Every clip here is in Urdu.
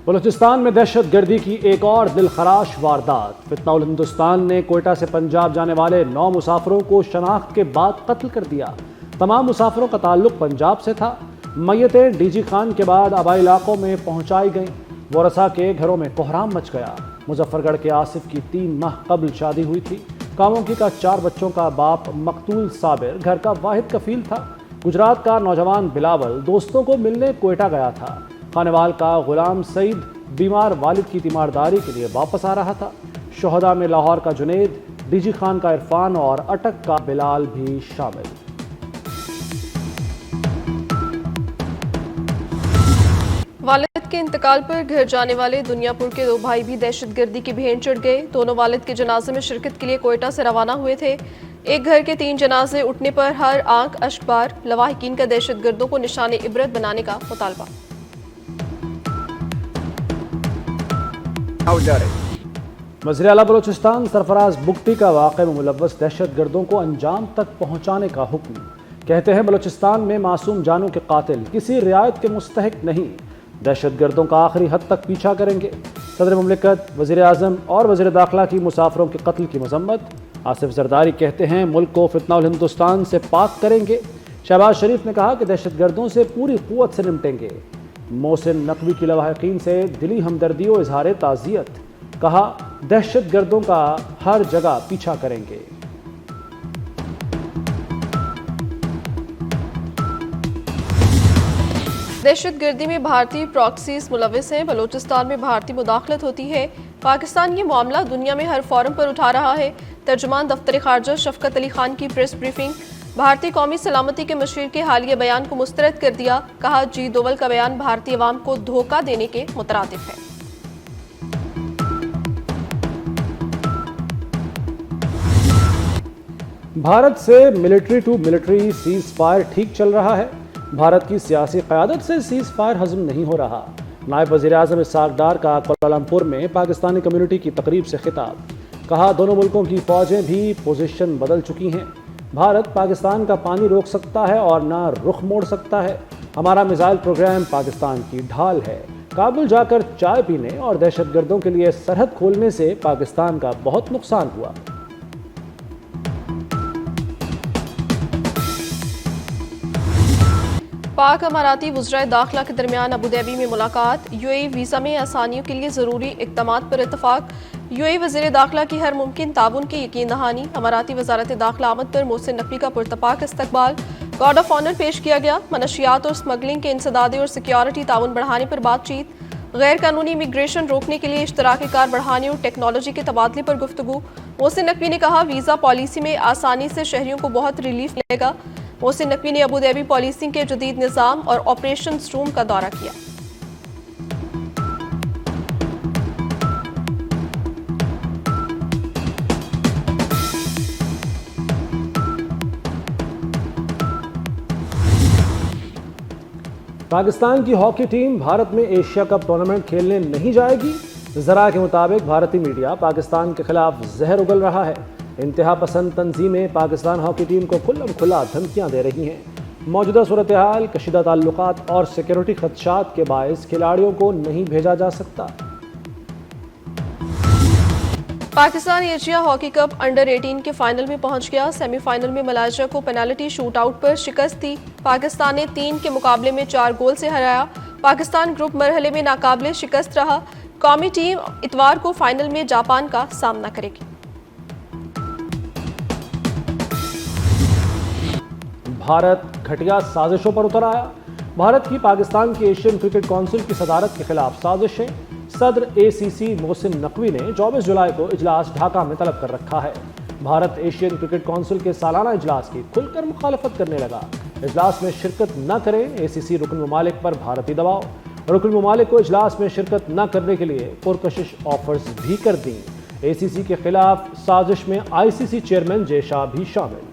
بلوچستان میں دہشت گردی کی ایک اور دلخراش واردات۔ فتنہ الہندوستان نے کوئٹہ سے پنجاب جانے والے 9 مسافروں کو شناخت کے بعد قتل کر دیا۔ تمام مسافروں کا تعلق پنجاب سے تھا۔ میتیں ڈی جی خان کے بعد آبائی علاقوں میں پہنچائی گئیں۔ ورثاء کے گھروں میں کوہرام مچ گیا۔ مظفر گڑھ کے آصف کی 3 ماہ قبل شادی ہوئی تھی۔ کاموکی کا 4 بچوں کا باپ مقتول صابر گھر کا واحد کفیل تھا۔ گجرات کا نوجوان بلاول دوستوں کو ملنے کوئٹہ گیا تھا۔ خانوال کا غلام سعید بیمار والد کی تیمارداری کے لیے واپس آ رہا تھا۔ شہداء میں لاہور کا جنید، ڈی جی خان کا عرفان اور اٹک کا بلال بھی شامل۔ والد کے انتقال پر گھر جانے والے دنیا پور کے 2 بھائی بھی دہشت گردی کی بھین چڑھ گئے۔ دونوں والد کے جنازے میں شرکت کے لیے کوئٹہ سے روانہ ہوئے تھے۔ ایک گھر کے 3 جنازے اٹھنے پر ہر آنکھ اشک بار۔ لواحقین کا دہشت گردوں کو نشان عبرت بنانے کا مطالبہ۔ وزیر اعلیٰ بلوچستان سرفراز بگٹی کا واقعے میں ملوث دہشت گردوں کو انجام تک پہنچانے کا حکم۔ کہتے ہیں بلوچستان میں معصوم جانوں کے قاتل کسی رعایت کے مستحق نہیں، دہشت گردوں کا آخری حد تک پیچھا کریں گے۔ صدر مملکت، وزیر اعظم اور وزیر داخلہ کی مسافروں کے قتل کی مذمت۔ آصف زرداری کہتے ہیں ملک کو فتنہ الہندوستان سے پاک کریں گے۔ شہباز شریف نے کہا کہ دہشت گردوں سے پوری قوت سے نمٹیں گے۔ محسن نقوی کی لواحقین سے دلی ہمدردی و اظہار تعزیت۔ کہا دہشت گردوں کا ہر جگہ پیچھا کریں گے۔ دہشت گردی میں بھارتی پراکسیز ملوث ہیں۔ بلوچستان میں بھارتی مداخلت ہوتی ہے۔ پاکستان یہ معاملہ دنیا میں ہر فورم پر اٹھا رہا ہے۔ ترجمان دفتر خارجہ شفقت علی خان کی پریس بریفنگ۔ بھارتی قومی سلامتی کے مشیر کے حالیہ بیان کو مسترد کر دیا۔ کہا جی دوول کا بیان بھارتی عوام کو دھوکہ دینے کے مترادف ہے۔ بھارت سے military to military ceasefire ٹھیک چل رہا ہے۔ بھارت کی سیاسی قیادت سے سیز فائر ہضم نہیں ہو رہا۔ نائب وزیر اعظم اسحاق ڈار کا کوالالمپور میں پاکستانی کمیونٹی کی تقریب سے خطاب۔ کہا دونوں ملکوں کی فوجیں بھی پوزیشن بدل چکی ہیں۔ بھارت پاکستان کا پانی روک سکتا ہے اور نہ رخ موڑ سکتا ہے۔ ہمارا میزائل پروگرام پاکستان کی ڈھال ہے۔ کابل جا کر چائے پینے اور دہشت گردوں کے لیے سرحد کھولنے سے پاکستان کا بہت نقصان ہوا۔ پاک اماراتی وزرائے داخلہ کے درمیان ابوظہبی میں ملاقات۔ یو اے ای ویزا میں آسانیوں کے لیے ضروری اقدامات پر اتفاق۔ یو اے ای وزیر داخلہ کی ہر ممکن تعاون کی یقین دہانی۔ اماراتی وزارت داخلہ آمد پر محسن نقوی کا پرتپاک استقبال۔ گارڈ آف آنر پیش کیا گیا۔ منشیات اور سمگلنگ کے انسدادی اور سیکیورٹی تعاون بڑھانے پر بات چیت۔ غیر قانونی امیگریشن روکنے کے لیے اشتراک کار بڑھانے اور ٹیکنالوجی کے تبادلے پر گفتگو۔ محسن نقوی نے کہا ویزا پالیسی میں آسانی سے شہریوں کو بہت ریلیف ملے گا۔ محسن نقوی نے ابوظہبی پالیسنگ کے جدید نظام اور آپریشنز روم کا دورہ کیا۔ پاکستان کی ہاکی ٹیم بھارت میں ایشیا کپ ٹورنامنٹ کھیلنے نہیں جائے گی۔ ذرائع کے مطابق بھارتی میڈیا پاکستان کے خلاف زہر اگل رہا ہے۔ انتہا پسند تنظیمیں پاکستان ہاکی ٹیم کو کھلم کھلا دھمکیاں دے رہی ہیں۔ موجودہ صورتحال، کشیدہ تعلقات اور سیکیورٹی خدشات کے باعث کھلاڑیوں کو نہیں بھیجا جا سکتا۔ Pakistan Asia hockey cup under 18 کے فائنل میں پہنچ گیا۔ سیمی فائنل میں ملائیشیا کو پینالٹی شوٹ آؤٹ پر شکست تھی۔ پاکستان نے 3 کے مقابلے میں 4 گول سے ہرایا۔ پاکستان گروپ مرحلے میں ناقابل شکست رہا۔ قومی ٹیم اتوار کو فائنل میں جاپان کا سامنا کرے گی۔ بھارت گھٹیا سازشوں پر اتر آیا۔ بھارت کی پاکستان کی ایشین کرکٹ کونسل کی صدارت کے خلاف سازشیں۔ صدر اے سی سی محسن نقوی نے 24 جولائی کو اجلاس ڈھاکہ میں طلب کر رکھا ہے۔ بھارت ایشین کرکٹ کونسل کے سالانہ اجلاس کی کھل کر مخالفت کرنے لگا۔ اجلاس میں شرکت نہ کریں، اے سی سی رکن ممالک پر بھارتی دباؤ۔ رکن ممالک کو اجلاس میں شرکت نہ کرنے کے لیے پرکشش آفرز بھی کر دیں۔ اے سی سی کے خلاف سازش میں آئی سی سی چیئرمین جے شاہ بھی شامل۔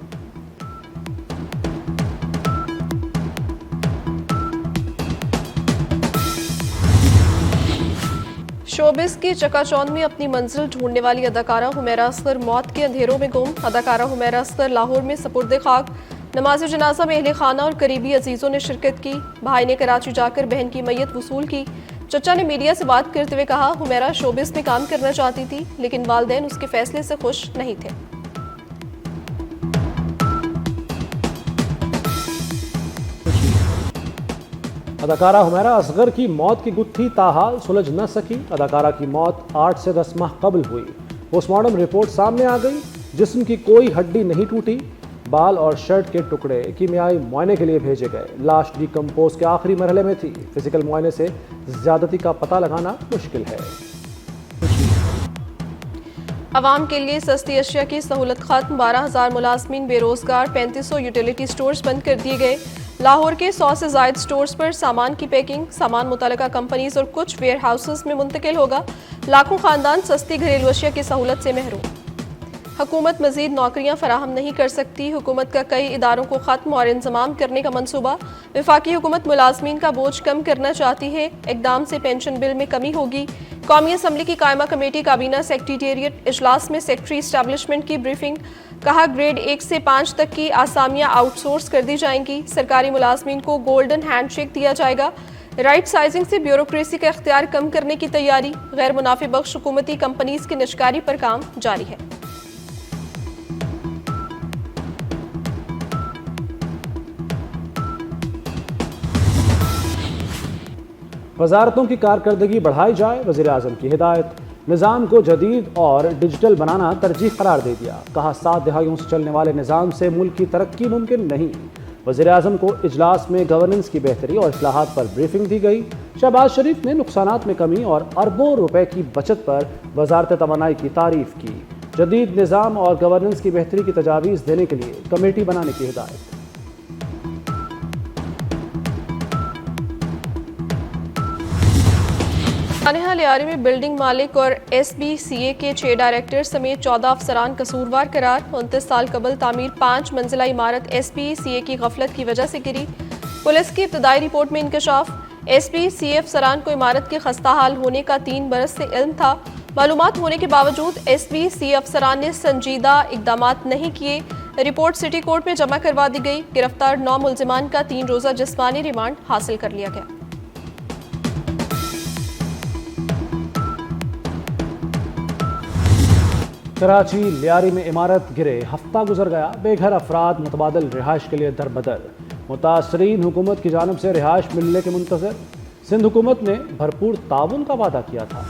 شوبز کی چکا چوند میں اپنی منزل ڈھونڈنے والی اداکارہ حمیرہ اصغر موت کے اندھیروں میں گم۔ اداکارہ حمیرہ اصغر لاہور میں سپرد خاک۔ نماز جنازہ میں اہل خانہ اور قریبی عزیزوں نے شرکت کی۔ بھائی نے کراچی جا کر بہن کی میت وصول کی۔ چچا نے میڈیا سے بات کرتے ہوئے کہا حمیرہ شوبز میں کام کرنا چاہتی تھی لیکن والدین اس کے فیصلے سے خوش نہیں تھے۔ اداکارہ حمیرہ اصغر کی موت کی گتھی تاحال سلجھ نہ سکی۔ اداکارہ کی موت 8 سے 10 ماہ قبل ہوئی۔ پوسٹ مارٹم رپورٹ سامنے آ گئی، جسم کی کوئی ہڈی نہیں ٹوٹی، بال اور شرٹ کے ٹکڑے کیمیائی معائنے کے لیے بھیجے گئے۔ لاش ڈیکمپوز کے آخری مرحلے میں تھی۔ فزیکل معائنے سے زیادتی کا پتہ لگانا مشکل ہے۔ عوام کے لیے سستی اشیاء کی سہولت ختم، 12,000 ملازمین بے روزگار، 3500 یوٹیلیٹی سٹورز بند کر دیے گئے۔ لاہور کے 100 سے زائد سٹورز پر سامان کی پیکنگ، سامان متعلقہ کمپنیز اور کچھ ویئر ہاؤسز میں منتقل ہوگا۔ لاکھوں خاندان سستی گھریلو اشیاء کی سہولت سے محروم۔ حکومت مزید نوکریاں فراہم نہیں کر سکتی، حکومت کا کئی اداروں کو ختم اور انضمام کرنے کا منصوبہ۔ وفاقی حکومت ملازمین کا بوجھ کم کرنا چاہتی ہے، اقدام سے پینشن بل میں کمی ہوگی۔ قومی اسمبلی کی قائمہ کمیٹی کابینہ سیکریٹریٹ اجلاس میں سیکٹری اسٹیبلشمنٹ کی بریفنگ، کہا گریڈ 1 سے 5 تک کی آسامیاں آؤٹ سورس کر دی جائیں گی، سرکاری ملازمین کو گولڈن ہینڈ شیک دیا جائے گا۔ رائٹ سائزنگ سے بیوروکریسی کا اختیار کم کرنے کی تیاری، غیر منافع بخش حکومتی کمپنیز کی نجکاری پر کام جاری ہے۔ وزارتوں کی کارکردگی بڑھائی جائے، وزیر اعظم کی ہدایت۔ نظام کو جدید اور ڈیجیٹل بنانا ترجیح قرار دے دیا، کہا 7 دہائیوں سے چلنے والے نظام سے ملک کی ترقی ممکن نہیں۔ وزیر اعظم کو اجلاس میں گورننس کی بہتری اور اصلاحات پر بریفنگ دی گئی۔ شہباز شریف نے نقصانات میں کمی اور اربوں روپے کی بچت پر وزارت توانائی کی تعریف کی۔ جدید نظام اور گورننس کی بہتری کی تجاویز دینے کے لیے کمیٹی بنانے کی ہدایت۔ سانحہ لیاری میں بلڈنگ مالک اور ایس بی سی اے کے 6 ڈائریکٹر سمیت 14 افسران قصوروار قرار۔ 29 سال قبل تعمیر 5 منزلہ عمارت ایس بی سی اے کی غفلت کی وجہ سے گری۔ پولیس کی ابتدائی رپورٹ میں انکشاف، ایس بی سی اے افسران کو عمارت کے خستہ حال ہونے کا 3 برس سے علم تھا۔ معلومات ہونے کے باوجود ایس بی سی اے افسران نے سنجیدہ اقدامات نہیں کیے۔ رپورٹ سٹی کورٹ میں جمع کروا دی گئی۔ گرفتار 9 ملزمان کا 3 روزہ جسمانی ریمانڈ حاصل کر لیا گیا۔ کراچی لیاری میں عمارت گرے، ہفتہ گزر گیا، بے گھر افراد متبادل رہائش کے لیے در بدر۔ متاثرین حکومت کی جانب سے رہائش ملنے کے منتظر۔ سندھ حکومت نے بھرپور تعاون کا وعدہ کیا تھا۔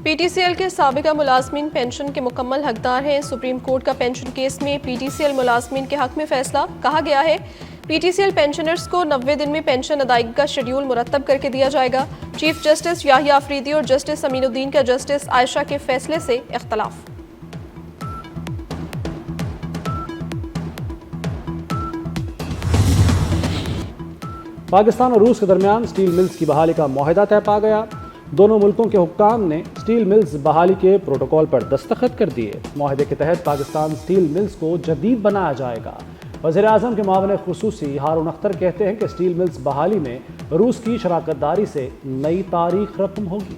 پی ٹی سی ایل کے سابقہ ملازمین پینشن کے مکمل حقدار ہیں۔ سپریم کورٹ کا پینشن کیس میں پی ٹی سی ایل ملازمین کے حق میں فیصلہ، کہا گیا ہے P T C L pensioners کو 90 دن میں پینشن ادائیگی کا شیڈیول مرتب کر کے دیا جائے گا۔ چیف جسٹس یاحییٰ آفریدی اور جسٹس امین الدین کا جسٹس عائشہ کے فیصلے سے اختلاف۔ پاکستان اور روس کے درمیان سٹیل ملز کی بحالی کا معاہدہ طے پا گیا۔ دونوں ملکوں کے حکام نے سٹیل ملز بحالی کے پروٹوکول پر دستخط کر دیے۔ معاہدے کے تحت پاکستان سٹیل ملز کو جدید بنایا جائے گا۔ وزیر اعظم کے معاون خصوصی ہارون اختر کہتے ہیں کہ سٹیل ملز بحالی میں روس کی شراکت داری سے نئی تاریخ رقم ہوگی۔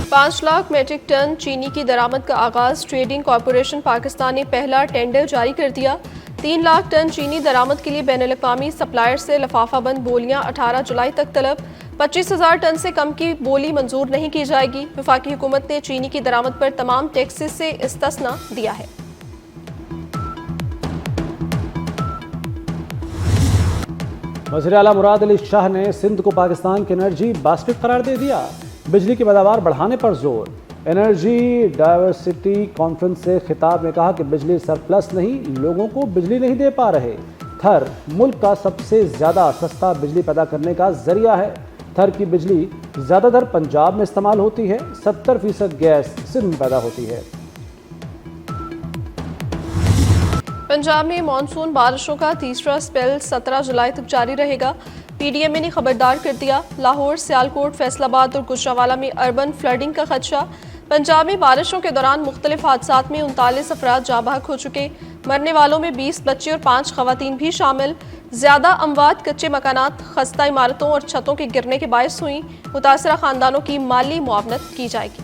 5 لاکھ میٹرک ٹن چینی کی درآمد کا آغاز، ٹریڈنگ کارپوریشن پاکستان نے پہلا ٹینڈر جاری کر دیا۔ 3 لاکھ ٹن چینی درآمد کے لیے بین الاقوامی سپلائر سے لفافہ بند بولیاں 18 جولائی تک طلب۔ 25,000 ٹن سے کم کی بولی منظور نہیں کی جائے گی۔ وفاقی حکومت نے چینی کی درآمد پر تمام ٹیکسز سے استثنا دیا ہے۔ وزیر اعلیٰ مراد علی شاہ نے سندھ کو پاکستان کے انرجی باسکٹ قرار دے دیا۔ بجلی کی پیداوار بڑھانے پر زور۔ انرجی ڈائیورسٹی کانفرنس سے خطاب میں کہا کہ بجلی سرپلس نہیں، لوگوں کو بجلی نہیں دے پا رہے۔ تھر ملک کا سب سے زیادہ سستا بجلی پیدا کرنے کا ذریعہ ہے۔ تھر کی بجلی زیادہ تر پنجاب میں استعمال ہوتی ہے، 70% گیس سندھ میں پیدا ہوتی ہے۔ پنجاب میں مانسون بارشوں کا تیسرا سپیل 17 جولائی تک جاری رہے گا۔ پی ڈی ایم اے نے خبردار کر دیا، لاہور، سیالکوٹ، فیصل آباد اور گجرانوالہ میں اربن فلڈنگ کا خدشہ۔ پنجاب میں بارشوں کے دوران مختلف حادثات میں 39 افراد جاں بحق ہو چکے، مرنے والوں میں 20 بچے اور 5 خواتین بھی شامل۔ زیادہ اموات کچے مکانات، خستہ عمارتوں اور چھتوں کے گرنے کے باعث ہوئیں۔ متاثرہ خاندانوں کی مالی معاونت کی جائے گی۔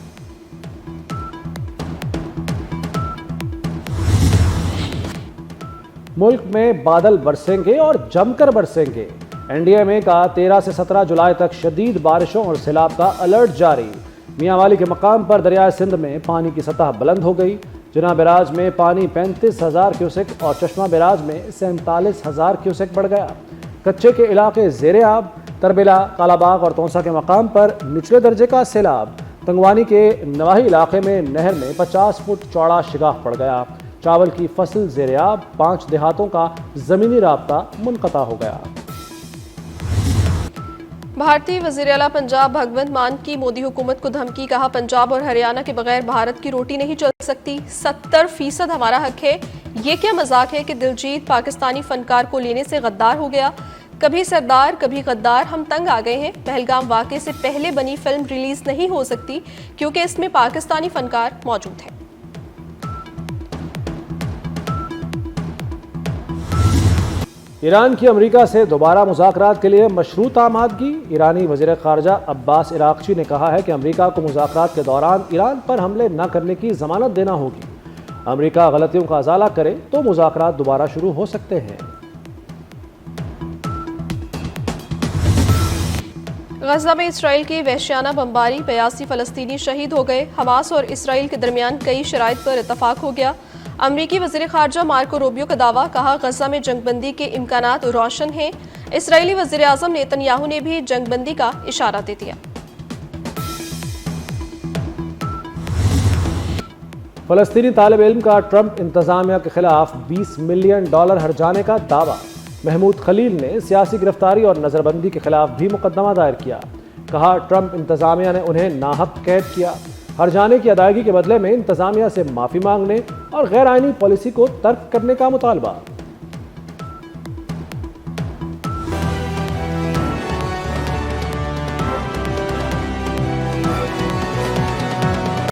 ملک میں بادل برسیں گے اور جم کر برسیں گے۔ NDMA کا 13 سے 17 جولائی تک شدید بارشوں اور سیلاب کا الرٹ جاری۔ میاں والی کے مقام پر دریائے سندھ میں پانی کی سطح بلند ہو گئی۔ جناح بیراج میں پانی 35,000 کیوسک اور چشمہ بیراج میں 47,000 کیوسک بڑھ گیا۔ کچے کے علاقے زیر آب۔ تربیلا، کالا باغ اور تونسا کے مقام پر نچلے درجے کا سیلاب۔ تنگوانی کے نواحی علاقے میں نہر میں 50 فٹ چوڑا شگاف پڑ گیا۔ چاول کی فصل زیر آب، 5 دیہاتوں کا زمینی رابطہ منقطع ہو گیا۔ بھارتی وزیر اعلیٰ پنجاب بھگونت مان کی مودی حکومت کو دھمکی، کہا پنجاب اور ہریانہ کے بغیر بھارت کی روٹی نہیں چل سکتی، 70% ہمارا حق ہے۔ یہ کیا مذاق ہے کہ دلجیت پاکستانی فنکار کو لینے سے غدار ہو گیا؟ کبھی سردار کبھی غدار، ہم تنگ آ گئے ہیں۔ پہلگام واقعے سے پہلے بنی فلم ریلیز نہیں ہو سکتی کیونکہ اس میں پاکستانی فنکار موجود ہیں۔ ایران کی امریکہ سے دوبارہ مذاکرات کے لیے مشروط آمادگی۔ ایرانی وزیر خارجہ عباس عراقچی نے کہا ہے کہ امریکہ کو مذاکرات کے دوران ایران پر حملے نہ کرنے کی ضمانت دینا ہوگی۔ امریکہ غلطیوں کا ازالہ کرے تو مذاکرات دوبارہ شروع ہو سکتے ہیں۔ غزہ میں اسرائیل کی وحشیانہ بمباری، 82 فلسطینی شہید ہو گئے۔ حماس اور اسرائیل کے درمیان کئی شرائط پر اتفاق ہو گیا۔ امریکی وزیر خارجہ مارکو روبیو کا دعویٰ، کہا غزہ میں جنگ بندی کے امکانات روشن ہیں۔ اسرائیلی وزیر اعظم نیتن یاہو نے بھی جنگ بندی کا اشارہ دے دیا۔ فلسطینی طالب علم کا ٹرمپ انتظامیہ کے خلاف $20 ملین ہرجانے کا دعویٰ۔ محمود خلیل نے سیاسی گرفتاری اور نظر بندی کے خلاف بھی مقدمہ دائر کیا۔ کہا ٹرمپ انتظامیہ نے انہیں ناحق قید کیا۔ ہرجانے کی ادائیگی کے بدلے میں انتظامیہ سے معافی مانگنے اور غیر آئینی پالیسی کو ترک کرنے کا مطالبہ۔